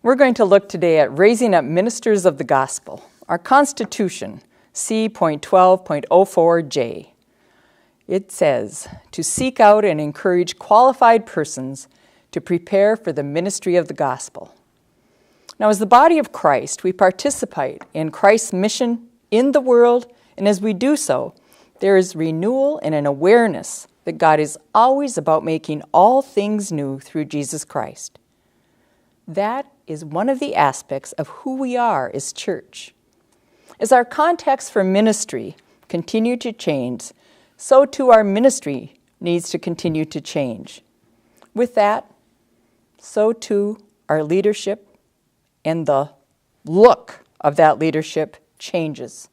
We're going to look today at raising up ministers of the gospel. Our Constitution, C.12.04J. It says, to seek out and encourage qualified persons to prepare for the ministry of the gospel. Now, as the body of Christ, we participate in Christ's mission in the world, and as we do so, there is renewal and an awareness that God is always about making all things new through Jesus Christ. That is one of the aspects of who we are as church. As our context for ministry continue to change, so too our ministry needs to continue to change. With that, so too our leadership and the look of that leadership changes.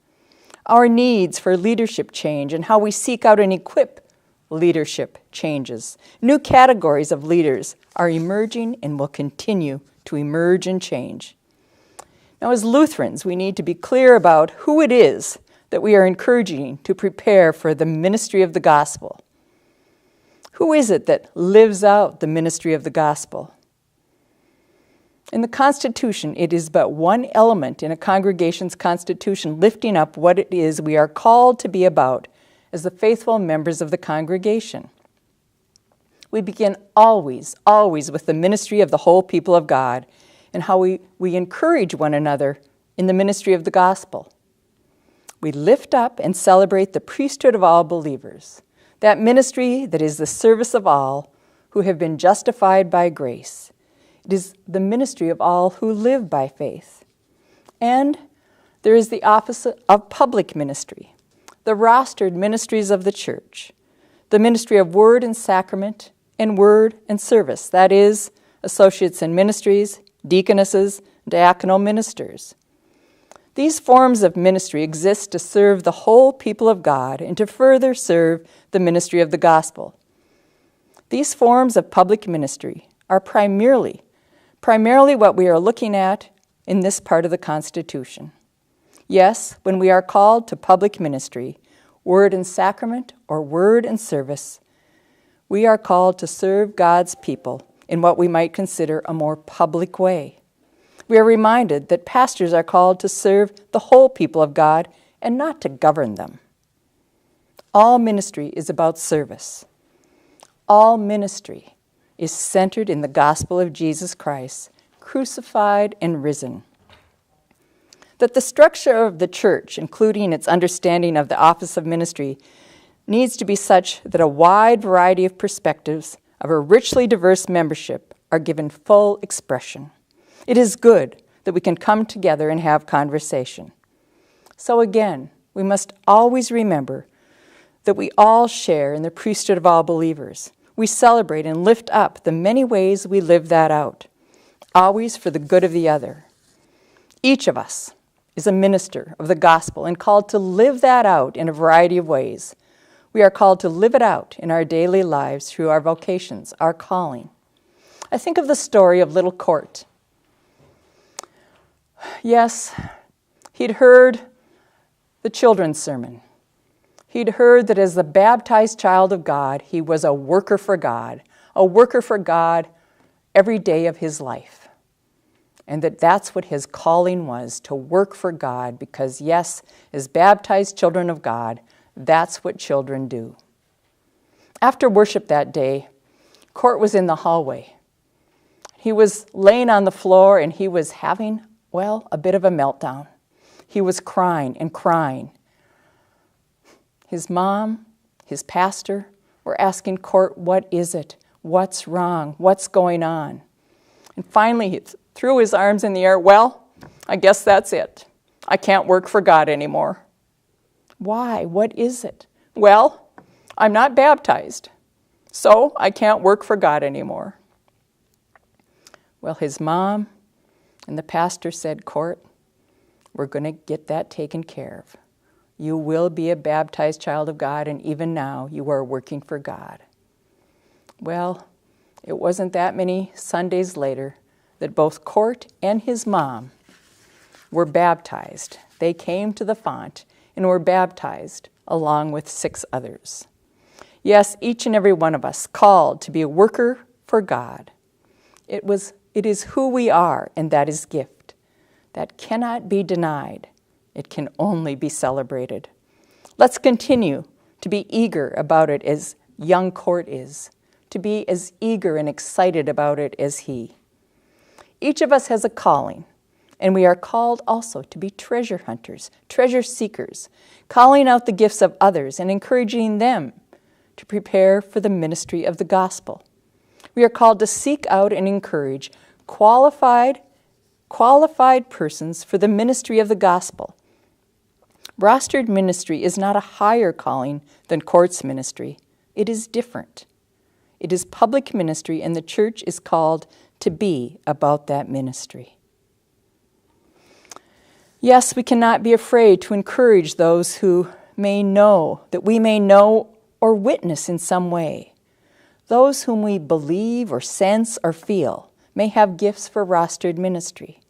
Our needs for leadership change, and how we seek out and equip leadership changes. New categories of leaders are emerging and will continue to emerge and change. Now, as Lutherans, we need to be clear about who it is that we are encouraging to prepare for the ministry of the gospel. Who is it that lives out the ministry of the gospel? In the Constitution, it is but one element in a congregation's constitution lifting up what it is we are called to be about as the faithful members of the congregation. We begin always with the ministry of the whole people of God and how we encourage one another in the ministry of the gospel. We lift up and celebrate the priesthood of all believers, that ministry that is the service of all who have been justified by grace. It is the ministry of all who live by faith. And there is the office of public ministry, the rostered ministries of the church, the ministry of word and sacrament and word and service, that is, associates in ministries, deaconesses, diaconal ministers. These forms of ministry exist to serve the whole people of God and to further serve the ministry of the gospel. These forms of public ministry are primarily what we are looking at in this part of the Constitution. Yes, when we are called to public ministry, word and sacrament or word and service, we are called to serve God's people in what we might consider a more public way. We are reminded that pastors are called to serve the whole people of God and not to govern them. All ministry is about service. All ministry is centered in the gospel of Jesus Christ, crucified and risen. That the structure of the church, including its understanding of the office of ministry, needs to be such that a wide variety of perspectives of a richly diverse membership are given full expression. It is good that we can come together and have conversation. So again, we must always remember that we all share in the priesthood of all believers. We celebrate and lift up the many ways we live that out, always for the good of the other. Each of us is a minister of the gospel and called to live that out in a variety of ways. We are called to live it out in our daily lives through our vocations, our calling. I think of the story of little Court. Yes, he'd heard the children's sermon. He'd heard that as the baptized child of God, he was a worker for God every day of his life. And that's what his calling was, to work for God, because yes, as baptized children of God, that's what children do. After worship that day, Court was in the hallway. He was laying on the floor and he was having, a bit of a meltdown. He was crying and crying. His mom, his pastor, were asking Court, what is it? What's wrong? What's going on? And finally he threw his arms in the air. I guess that's it. I can't work for God anymore. Why? What is it? I'm not baptized, so I can't work for God anymore. His mom and the pastor said, Court, we're going to get that taken care of. You will be a baptized child of God, and even now you are working for God. It wasn't that many Sundays later that both Court and his mom were baptized. They came to the font and were baptized along with 6 others. Yes, each and every one of us called to be a worker for God. It was It is who we are, and that is gift. That cannot be denied. It can only be celebrated. Let's continue to be eager about it as young Court is, to be as eager and excited about it as he. Each of us has a calling, and we are called also to be treasure hunters, treasure seekers, calling out the gifts of others and encouraging them to prepare for the ministry of the gospel. We are called to seek out and encourage qualified persons for the ministry of the gospel. Rostered ministry is not a higher calling than Court's ministry. It is different. It is public ministry, and the church is called to be about that ministry. Yes, we cannot be afraid to encourage those who may know, that we may know or witness in some way. Those whom we believe or sense or feel may have gifts for rostered ministry.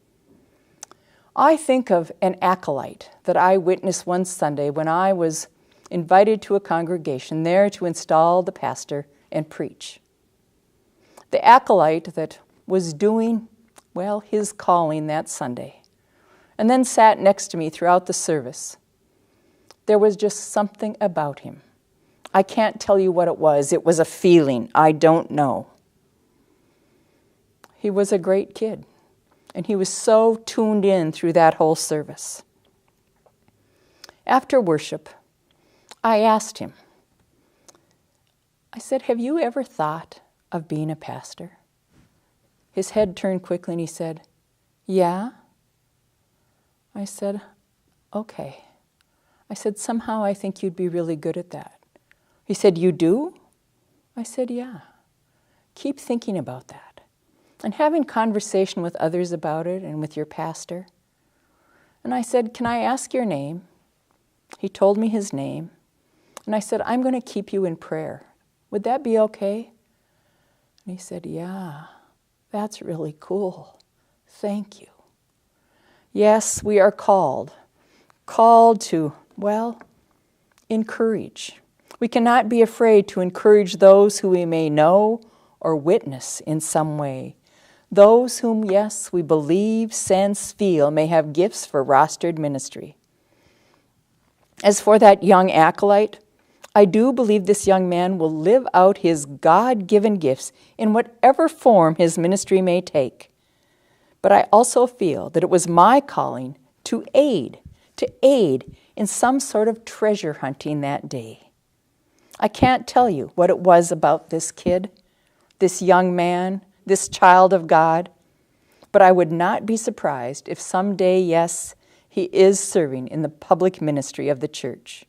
I think of an acolyte that I witnessed one Sunday when I was invited to a congregation there to install the pastor and preach. The acolyte that was doing, his calling that Sunday, and then sat next to me throughout the service. There was just something about him. I can't tell you what it was. It was a feeling. I don't know. He was a great kid, and he was so tuned in through that whole service. After worship, I asked him, I said, have you ever thought of being a pastor? His head turned quickly and he said, yeah. I said, okay. I said, somehow I think you'd be really good at that. He said, you do? I said, yeah. Keep thinking about that and having conversation with others about it and with your pastor. And I said, can I ask your name? He told me his name. And I said, I'm going to keep you in prayer. Would that be okay? And he said, yeah, that's really cool. Thank you. Yes, we are called to, encourage. We cannot be afraid to encourage those who we may know or witness in some way. Those whom, yes, we believe, sense, feel may have gifts for rostered ministry. As for that young acolyte, I do believe this young man will live out his God-given gifts in whatever form his ministry may take. But I also feel that it was my calling to aid in some sort of treasure hunting that day. I can't tell you what it was about this kid, this young man, this child of God, but I would not be surprised if someday, yes, he is serving in the public ministry of the church.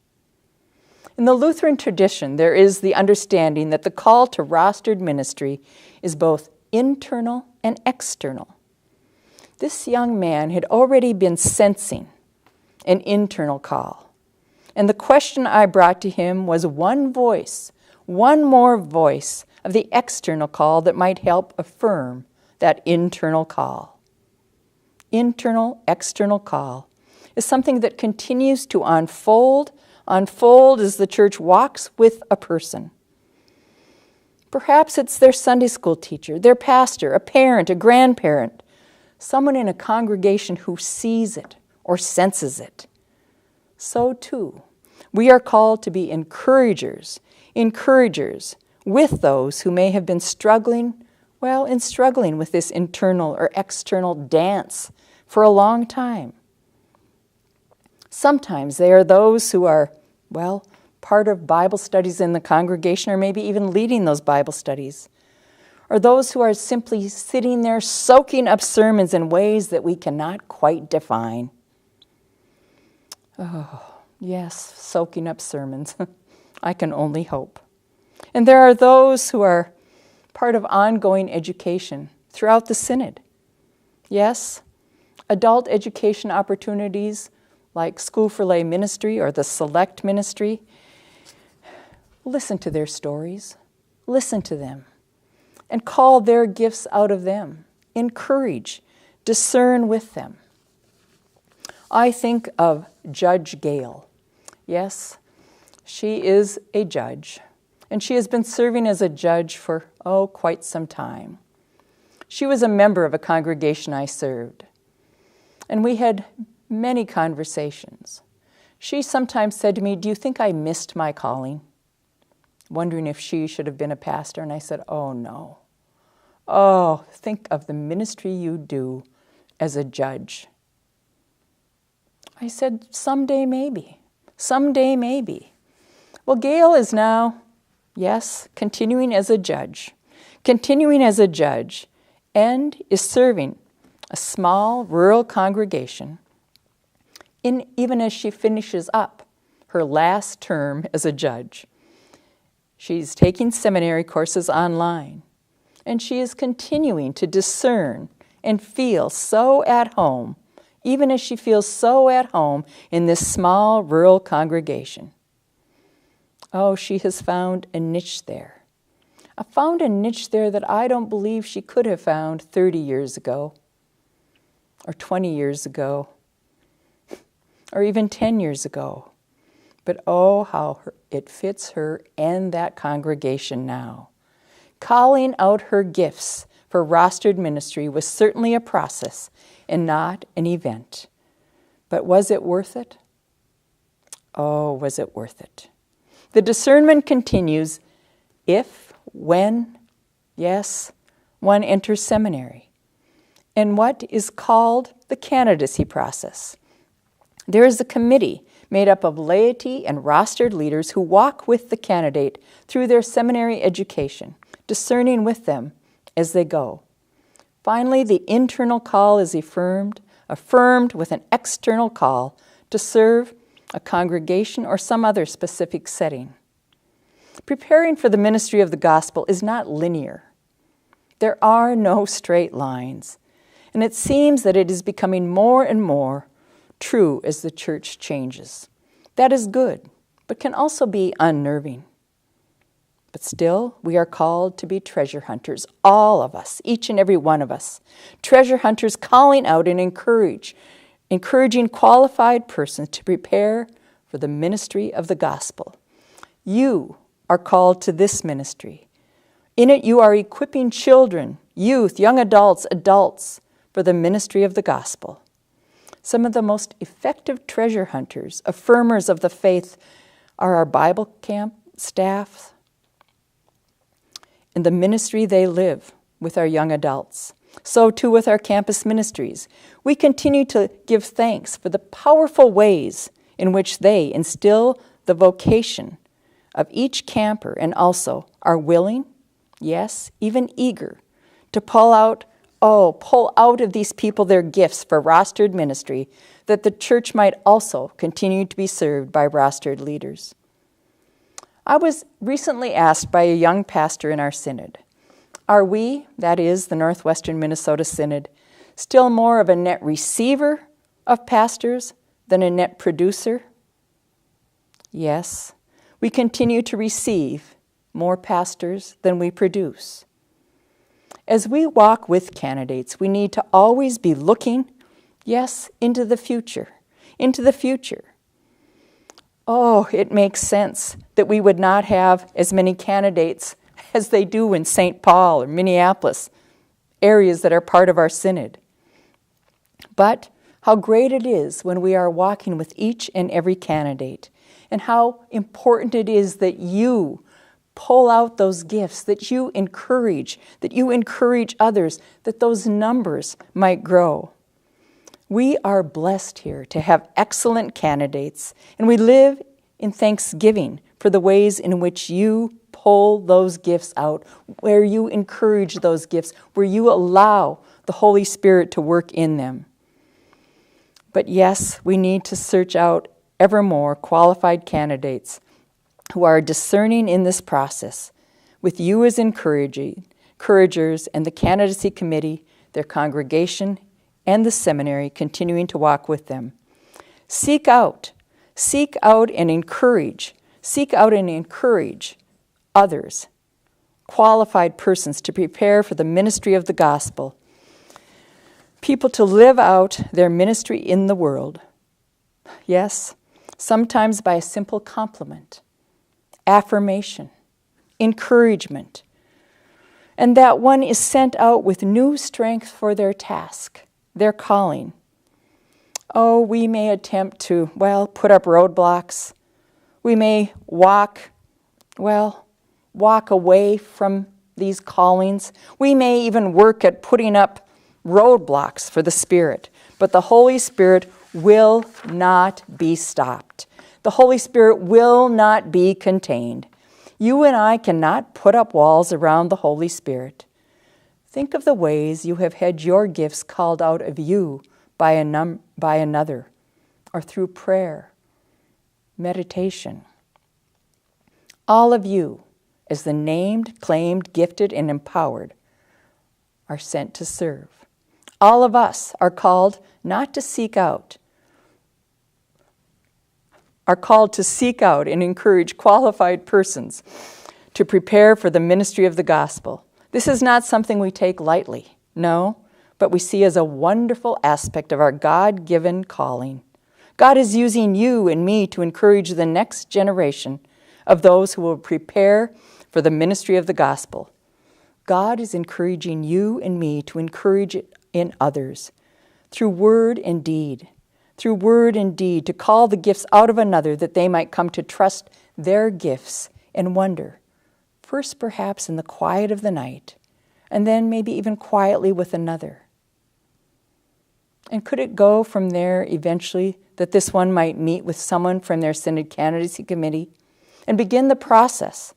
In the Lutheran tradition, there is the understanding that the call to rostered ministry is both internal and external. This young man had already been sensing an internal call. And the question I brought to him was one more voice of the external call that might help affirm that internal call. Internal, external call is something that continues to unfold as the church walks with a person. Perhaps it's their Sunday school teacher, their pastor, a parent, a grandparent, someone in a congregation who sees it or senses it. So too, we are called to be encouragers with those who may have been struggling with this internal or external dance for a long time. Sometimes they are those who are, part of Bible studies in the congregation or maybe even leading those Bible studies, or those who are simply sitting there soaking up sermons in ways that we cannot quite define. Oh, yes, soaking up sermons. I can only hope. And there are those who are part of ongoing education throughout the Synod. Yes, adult education opportunities like School for Lay Ministry or the Select Ministry. Listen to their stories. Listen to them. And call their gifts out of them. Encourage. Discern with them. I think of Judge Gale. Yes, she is a judge. And she has been serving as a judge for, quite some time. She was a member of a congregation I served, and we had many conversations. She sometimes said to me, "Do you think I missed my calling?" Wondering if she should have been a pastor, and I said, "Oh, no. Oh, think of the ministry you do as a judge." I said, "Someday maybe. Someday maybe." Well, Gail is now, yes, continuing as a judge, and is serving a small rural congregation even as she finishes up her last term as a judge. She's taking seminary courses online, and she is continuing to discern and feel so at home, even as she feels so at home in this small rural congregation. Oh, she has found a niche there. I found a niche there that I don't believe she could have found 30 years ago, or 20 years ago, or even 10 years ago. But oh, how it fits her and that congregation now. Calling out her gifts for rostered ministry was certainly a process and not an event. But was it worth it? Oh, was it worth it? The discernment continues if, when, yes, one enters seminary, and what is called the candidacy process. There is a committee made up of laity and rostered leaders who walk with the candidate through their seminary education, discerning with them as they go. Finally, the internal call is affirmed with an external call to serve a congregation or some other specific setting. Preparing for the ministry of the gospel is not linear. There are no straight lines, and it seems that it is becoming more and more true as the church changes. That is good, but can also be unnerving. But still, we are called to be treasure hunters, all of us, each and every one of us. Treasure hunters calling out and encouraging qualified persons to prepare for the ministry of the gospel. You are called to this ministry. In it, you are equipping children, youth, young adults for the ministry of the gospel. Some of the most effective treasure hunters, affirmers of the faith, are our Bible camp staff and the ministry they live with our young adults. So too with our campus ministries. We continue to give thanks for the powerful ways in which they instill the vocation of each camper and also are willing, yes, even eager, to pull out of these people their gifts for rostered ministry, that the church might also continue to be served by rostered leaders. I was recently asked by a young pastor in our synod, are we, that is the Northwestern Minnesota Synod, still more of a net receiver of pastors than a net producer? Yes, we continue to receive more pastors than we produce. As we walk with candidates, we need to always be looking, yes, into the future. Oh, it makes sense that we would not have as many candidates as they do in St. Paul or Minneapolis, areas that are part of our synod. But how great it is when we are walking with each and every candidate, and how important it is that you pull out those gifts, that you encourage others, that those numbers might grow. We are blessed here to have excellent candidates, and we live in thanksgiving for the ways in which you pull those gifts out, where you encourage those gifts, where you allow the Holy Spirit to work in them. But yes, we need to search out ever more qualified candidates who are discerning in this process, with you as encouragers and the candidacy committee, their congregation, and the seminary continuing to walk with them. Seek out and encourage others, qualified persons to prepare for the ministry of the gospel, people to live out their ministry in the world. Yes, sometimes by a simple compliment, affirmation, encouragement, and that one is sent out with new strength for their task, their calling. Oh, we may attempt to, put up roadblocks. We may walk away from these callings. We may even work at putting up roadblocks for the Spirit, but the Holy Spirit will not be stopped. The Holy Spirit will not be contained. You and I cannot put up walls around the Holy Spirit. Think of the ways you have had your gifts called out of you by another, or through prayer, meditation. All of you, as the named, claimed, gifted, and empowered, are sent to serve. All of us are called not to seek out, are called to seek out and encourage qualified persons to prepare for the ministry of the gospel. This is not something we take lightly, no, but we see as a wonderful aspect of our God-given calling. God is using you and me to encourage the next generation of those who will prepare for the ministry of the gospel. God is encouraging you and me to encourage it in others through word and deed, to call the gifts out of another that they might come to trust their gifts and wonder, first perhaps in the quiet of the night, and then maybe even quietly with another. And could it go from there eventually that this one might meet with someone from their Synod Candidacy Committee and begin the process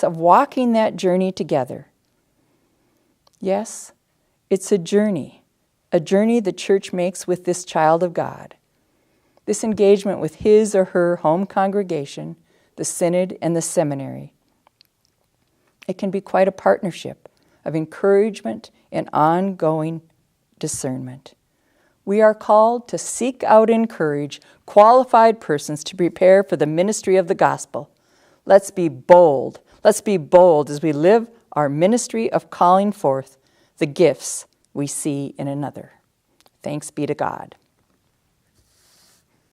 of walking that journey together? Yes, it's a journey the church makes with this child of God. This engagement with his or her home congregation, the synod, and the seminary. It can be quite a partnership of encouragement and ongoing discernment. We are called to seek out and encourage qualified persons to prepare for the ministry of the gospel. Let's be bold. Let's be bold as we live our ministry of calling forth the gifts we see in another. Thanks be to God.